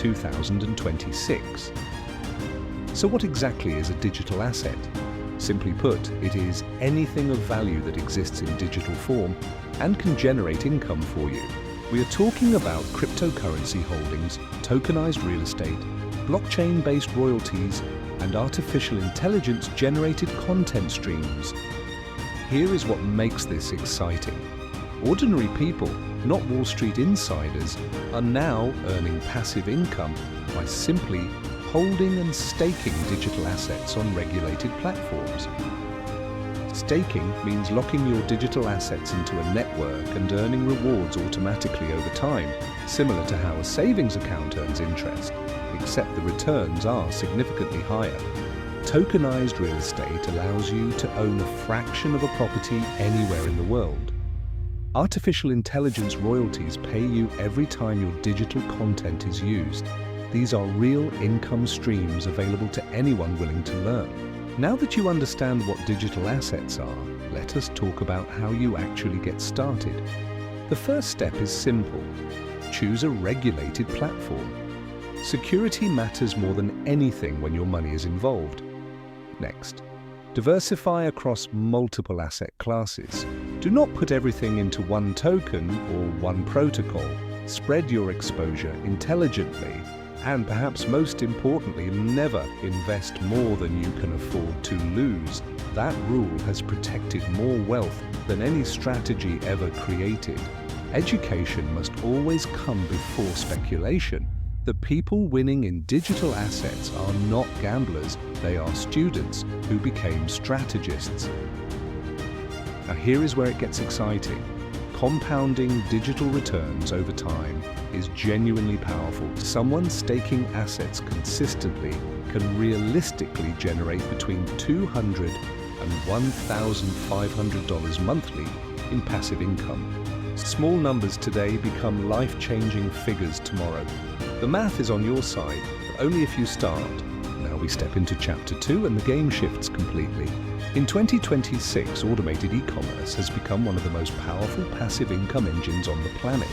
2026. So what exactly is a digital asset? Simply put, it is anything of value that exists in digital form and can generate income for you. We are talking about cryptocurrency holdings, tokenized real estate, blockchain-based royalties, and artificial intelligence-generated content streams. Here is what makes this exciting. Ordinary people, not Wall Street insiders, are now earning passive income by simply holding and staking digital assets on regulated platforms. Staking means locking your digital assets into a network and earning rewards automatically over time, similar to how a savings account earns interest, except the returns are significantly higher. Tokenized real estate allows you to own a fraction of a property anywhere in the world. Artificial intelligence royalties pay you every time your digital content is used. These are real income streams available to anyone willing to learn. Now that you understand what digital assets are, let us talk about how you actually get started. The first step is simple. Choose a regulated platform. Security matters more than anything when your money is involved. Next, diversify across multiple asset classes. Do not put everything into one token or one protocol. Spread your exposure intelligently, and perhaps most importantly, never invest more than you can afford to lose. That rule has protected more wealth than any strategy ever created. Education must always come before speculation. The people winning in digital assets are not gamblers, they are students who became strategists. Now here is where it gets exciting. Compounding digital returns over time is genuinely powerful. Someone staking assets consistently can realistically generate between $200 and $1,500 monthly in passive income. Small numbers today become life-changing figures tomorrow. The math is on your side, but only if you start. Now we step into Chapter 2 and the game shifts completely. In 2026, automated e-commerce has become one of the most powerful passive income engines on the planet.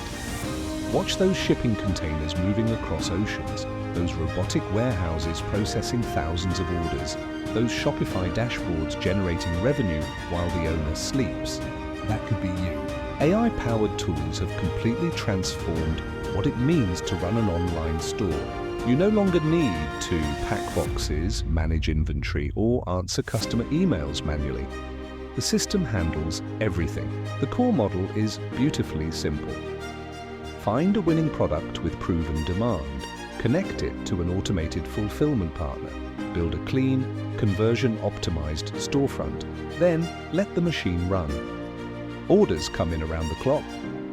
Watch those shipping containers moving across oceans, those robotic warehouses processing thousands of orders, those Shopify dashboards generating revenue while the owner sleeps. That could be you. AI-powered tools have completely transformed what it means to run an online store. You no longer need to pack boxes, manage inventory, or answer customer emails manually. The system handles everything. The core model is beautifully simple. Find a winning product with proven demand. Connect it to an automated fulfillment partner. Build a clean, conversion-optimized storefront. Then let the machine run. Orders come in around the clock.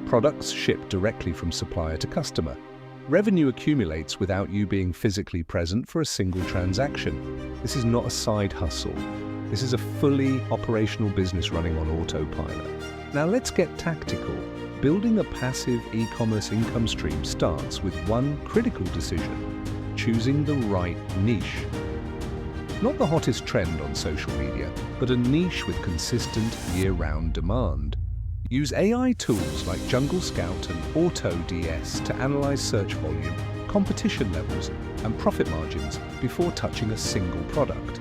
Products ship directly from supplier to customer. Revenue accumulates without you being physically present for a single transaction. This is not a side hustle. This is a fully operational business running on autopilot. Now let's get tactical. Building a passive e-commerce income stream starts with one critical decision: choosing the right niche. Not the hottest trend on social media, but a niche with consistent year-round demand. Use AI tools like Jungle Scout and AutoDS to analyze search volume, competition levels, and profit margins before touching a single product.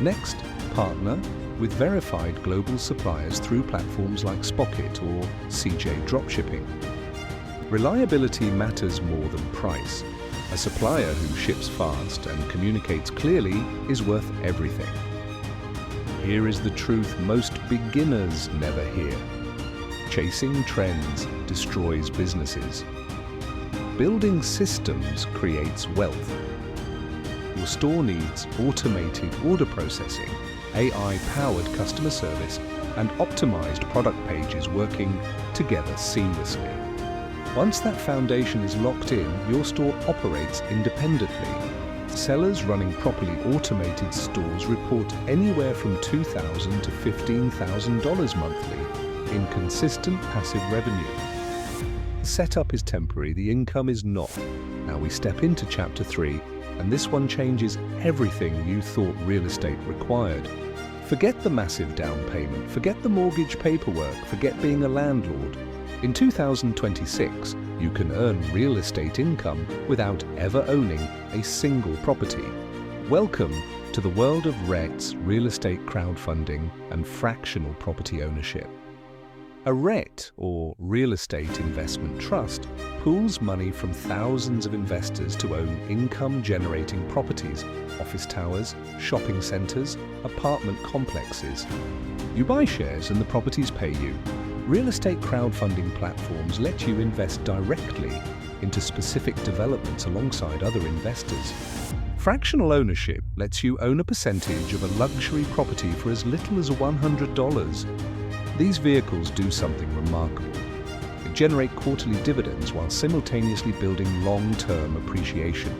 Next, partner with verified global suppliers through platforms like Spocket or CJ Dropshipping. Reliability matters more than price. A supplier who ships fast and communicates clearly is worth everything. Here is the truth most beginners never hear. Chasing trends destroys businesses. Building systems creates wealth. Your store needs automated order processing, AI-powered customer service, and optimized product pages working together seamlessly. Once that foundation is locked in, your store operates independently. Sellers running properly automated stores report anywhere from $2,000 to $15,000 monthly in consistent passive revenue. The setup is temporary, the income is not. Now we step into Chapter 3, and this one changes everything you thought real estate required. Forget the massive down payment, forget the mortgage paperwork, forget being a landlord. In 2026, You can earn real estate income without ever owning a single property. Welcome to the world of REITs, real estate crowdfunding, and fractional property ownership. A REIT, or real estate investment trust, pools money from thousands of investors to own income-generating properties, office towers, shopping centers, apartment complexes. You buy shares and the properties pay you. Real estate crowdfunding platforms let you invest directly into specific developments alongside other investors. Fractional ownership lets you own a percentage of a luxury property for as little as $100. These vehicles do something remarkable. They generate quarterly dividends while simultaneously building long-term appreciation.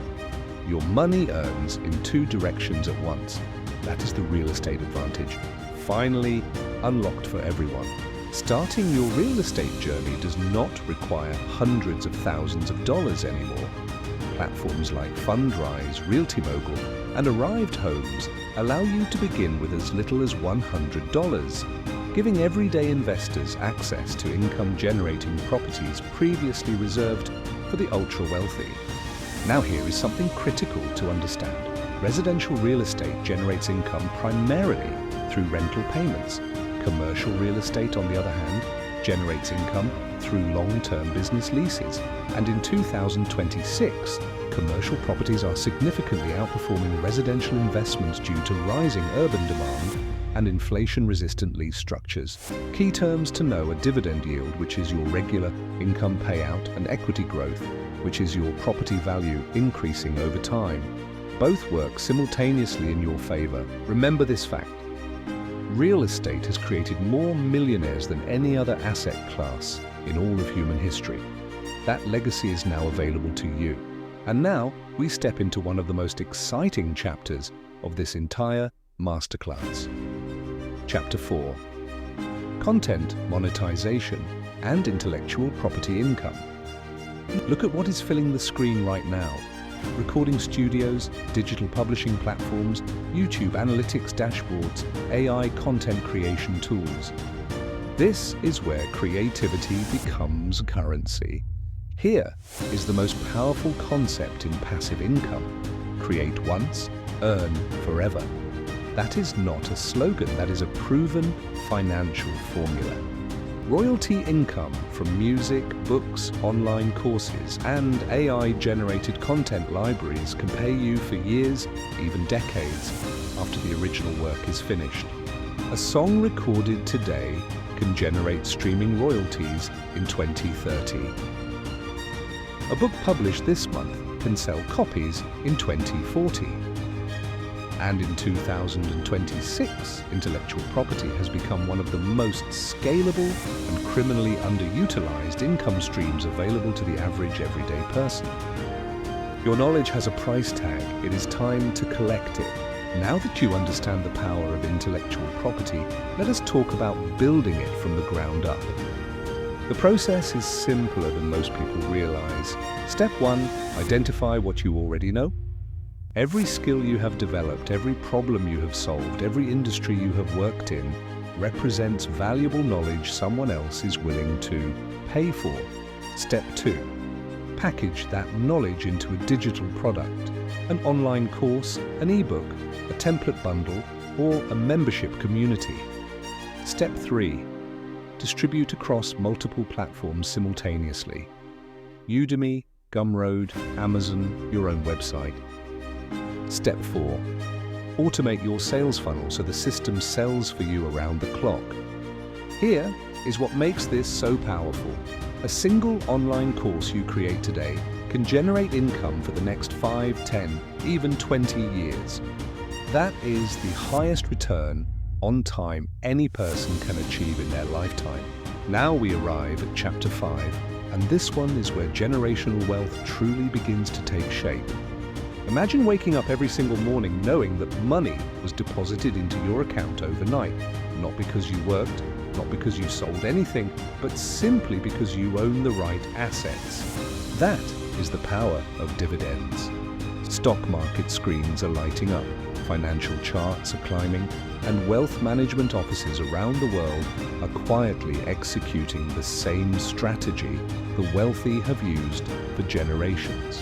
Your money earns in two directions at once. That is the real estate advantage, finally unlocked for everyone. Starting your real estate journey does not require hundreds of thousands of dollars anymore. Platforms like Fundrise, Realty Mogul, and Arrived Homes allow you to begin with as little as $100, giving everyday investors access to income-generating properties previously reserved for the ultra-wealthy. Now here is something critical to understand. Residential real estate generates income primarily through rental payments. Commercial real estate, on the other hand, generates income through long-term business leases. And in 2026, commercial properties are significantly outperforming residential investments due to rising urban demand and inflation-resistant lease structures. Key terms to know are dividend yield, which is your regular income payout, and equity growth, which is your property value increasing over time. Both work simultaneously in your favor. Remember this fact. Real estate has created more millionaires than any other asset class in all of human history. That legacy is now available to you. And now we step into one of the most exciting chapters of this entire masterclass. Chapter 4. Content monetization and intellectual property income. Look at what is filling the screen right now. Recording studios, digital publishing platforms, YouTube analytics dashboards, AI content creation tools. This is where creativity becomes currency. Here is the most powerful concept in passive income. Create once, earn forever. That is not a slogan, that is a proven financial formula. Royalty income from music, books, online courses, and AI-generated content libraries can pay you for years, even decades, after the original work is finished. A song recorded today can generate streaming royalties in 2030. A book published this month can sell copies in 2040. And in 2026, intellectual property has become one of the most scalable and criminally underutilized income streams available to the average everyday person. Your knowledge has a price tag. It is time to collect it. Now that you understand the power of intellectual property, let us talk about building it from the ground up. The process is simpler than most people realize. Step 1, identify what you already know. Every skill you have developed, every problem you have solved, every industry you have worked in represents valuable knowledge someone else is willing to pay for. Step 2. Package that knowledge into a digital product, an online course, an ebook, a template bundle, or a membership community. Step 3. Distribute across multiple platforms simultaneously. Udemy, Gumroad, Amazon, your own website. Step 4. Automate your sales funnel so the system sells for you around the clock. Here is what makes this so powerful. A single online course you create today can generate income for the next 5, 10, even 20 years. That is the highest return on time any person can achieve in their lifetime. Now we arrive at Chapter 5, and this one is where generational wealth truly begins to take shape. Imagine waking up every single morning knowing that money was deposited into your account overnight, not because you worked, not because you sold anything, but simply because you own the right assets. That is the power of dividends. Stock market screens are lighting up. financial charts are climbing, and wealth management offices around the world are quietly executing the same strategy the wealthy have used for generations.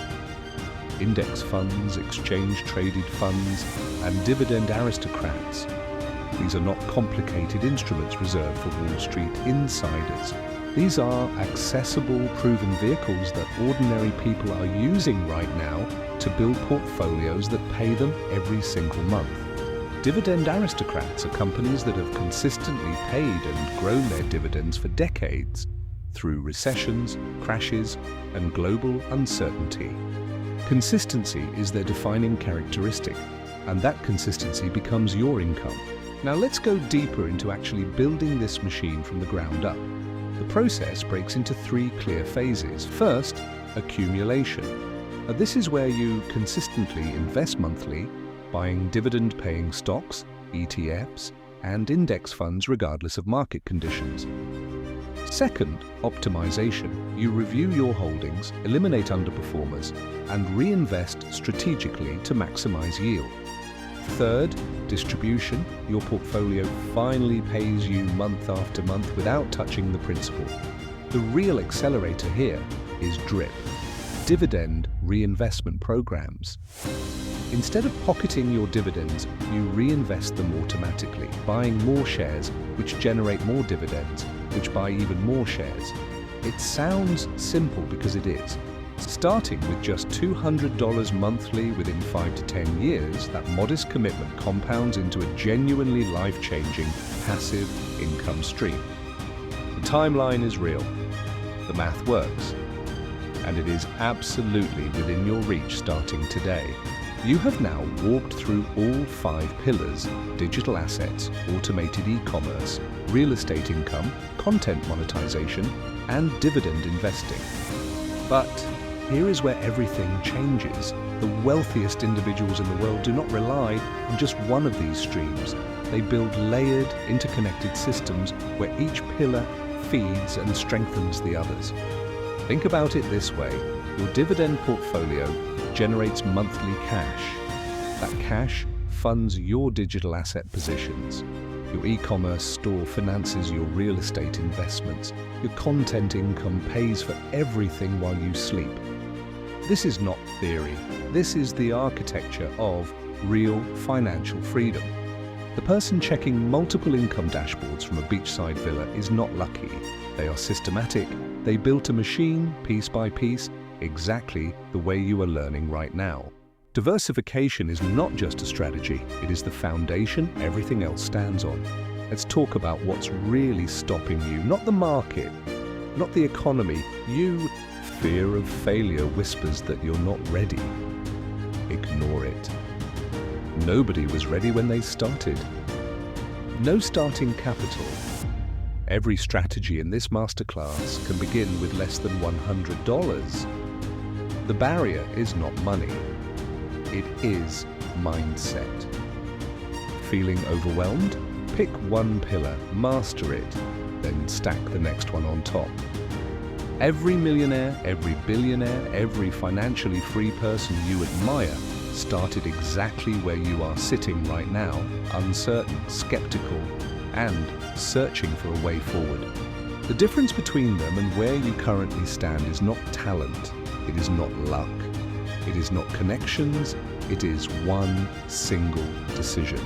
Index funds, exchange-traded funds, and dividend aristocrats. These are not complicated instruments reserved for Wall Street insiders. These are accessible, proven vehicles that ordinary people are using right now to build portfolios that pay them every single month. Dividend aristocrats are companies that have consistently paid and grown their dividends for decades through recessions, crashes, and global uncertainty. Consistency is their defining characteristic, and that consistency becomes your income. Now let's go deeper into actually building this machine from the ground up. The process breaks into 3 clear phases. First, accumulation. This is where you consistently invest monthly, buying dividend-paying stocks, ETFs, and index funds regardless of market conditions. Second, optimization. You review your holdings, eliminate underperformers, and reinvest strategically to maximize yield. Third, distribution. Your portfolio finally pays you month after month without touching the principal. The real accelerator here is DRIP, dividend reinvestment programs. Instead of pocketing your dividends, you reinvest them automatically, buying more shares, which generate more dividends, which buy even more shares. It sounds simple because it is. Starting with just $200 monthly within 5 to 10 years, that modest commitment compounds into a genuinely life-changing passive income stream. The timeline is real, the math works, and it is absolutely within your reach starting today. You have now walked through all 5 pillars: digital assets, automated e-commerce, real estate income, content monetization, and dividend investing. But here is where everything changes. The wealthiest individuals in the world do not rely on just one of these streams. They build layered, interconnected systems where each pillar feeds and strengthens the others. Think about it this way. Your dividend portfolio generates monthly cash. That cash funds your digital asset positions. Your e-commerce store finances your real estate investments. Your content income pays for everything while you sleep. This is not theory. This is the architecture of real financial freedom. The person checking multiple income dashboards from a beachside villa is not lucky. They are systematic. They built a machine, piece by piece, exactly the way you are learning right now. Diversification is not just a strategy, it is the foundation everything else stands on. Let's talk about what's really stopping you, not the market, not the economy. You. Fear of failure whispers that you're not ready. Ignore it. Nobody was ready when they started. No starting capital. Every strategy in this masterclass can begin with less than $100. The barrier is not money. It is mindset. Feeling overwhelmed? Pick one pillar, master it, then stack the next one on top. Every millionaire, every billionaire, every financially free person you admire started exactly where you are sitting right now, uncertain, skeptical, and searching for a way forward. The difference between them and where you currently stand is not talent, it is not luck, it is not connections, it is one single decision.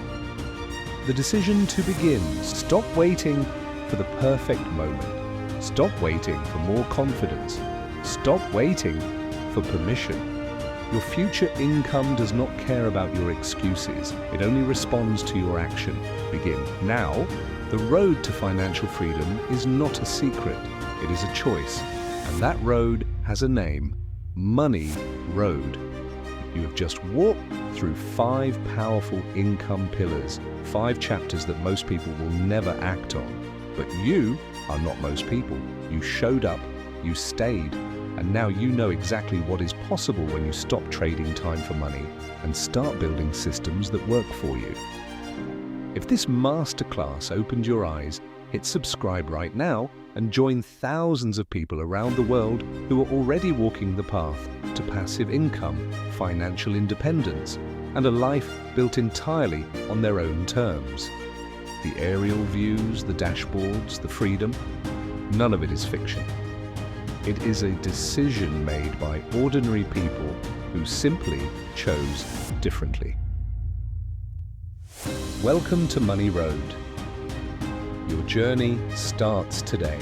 The decision to begin. Stop waiting for the perfect moment. Stop waiting for more confidence. Stop waiting for permission. Your future income does not care about your excuses. It only responds to your action. Begin now. The road to financial freedom is not a secret. It is a choice. And that road has a name: Money Road. You have just walked through 5 powerful income pillars, 5 chapters that most people will never act on. But you are not most people. You showed up, you stayed, and now you know exactly what is possible when you stop trading time for money and start building systems that work for you. If this masterclass opened your eyes, hit subscribe right now and join thousands of people around the world who are already walking the path to passive income, financial independence, and a life built entirely on their own terms. The aerial views, the dashboards, the freedom, none of it is fiction. It is a decision made by ordinary people who simply chose differently. Welcome to Money Road. Your journey starts today.